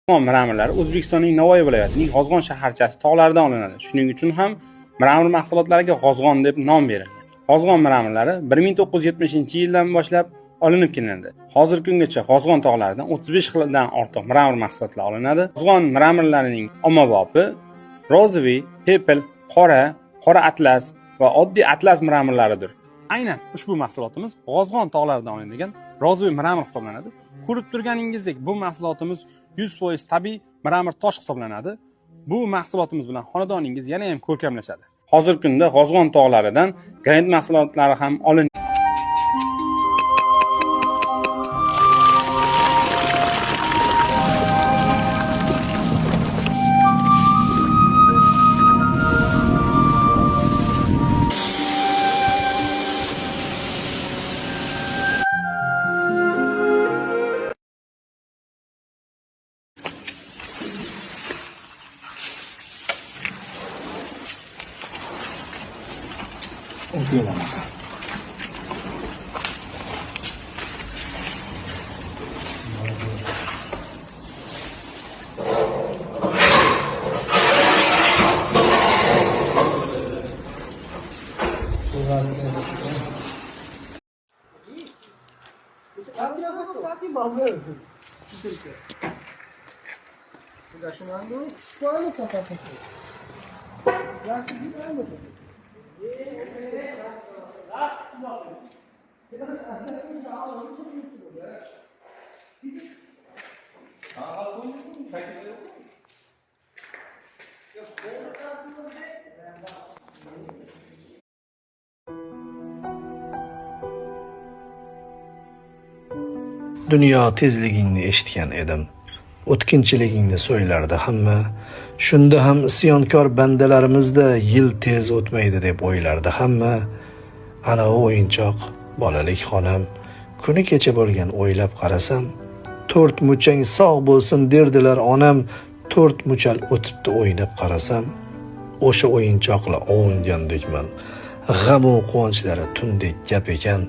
Qozg'on miramirlari O'zbekistonning Navoiy viloyatining G'ozg'on shaharchasi tog'laridan olinadi. Shuning uchun ham miramir mahsulotlariga G'ozg'on deb nom berilgan. G'ozg'on miramirlari 1970-yildan boshlab olinib kelinadi. Hozirgi kungacha G'ozg'on tog'laridan 35 xildan ortiq miramir mahsulotlar olinadi. G'ozg'on miramirlarining ommabopi rozeviy, pepel, qora atlas va oddiy atlas miramirlaridir. Aynan ushbu mahsulotimiz G'ozg'on tog'laridan olinadigan rozeviy miramir hisoblanadi. Ko'rib turganingizdek, bu mahsulotimiz 100% tabiiy miramir tosh hisoblanadi. Bu mahsulotimiz bilan xonadoningiz yana ham ko'rkamlashadi. Hozirgi kunda G'ozg'on tog'laridan granit mahsulotlari ham olinadi. Dunyo tezligingni eshitgan edim. O'tkinchiligingni so'ylardi hamma. Shunda ham isyonkor bandalarimizda yil tez o'tmaydi deb o'ylardi hamma. Ana o'yinchoq, bolalik xonam, kuni kecha bo'lgan o'ylab qarasam, 4 muchang sog' bo'lsin derdilar onam, 4 muchal o'tibdi o'ynab qarasam, o'sha o'yinchoqla ovungandekman. G'am u quvonchlari tundek gap ekan,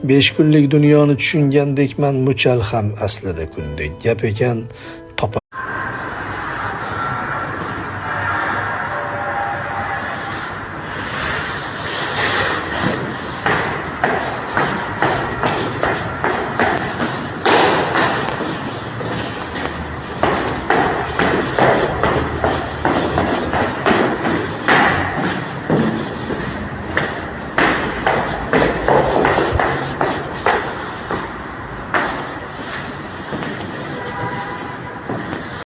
5 kunlik dunyoni tushungandekman, muchal ham aslida kundek gap ekan.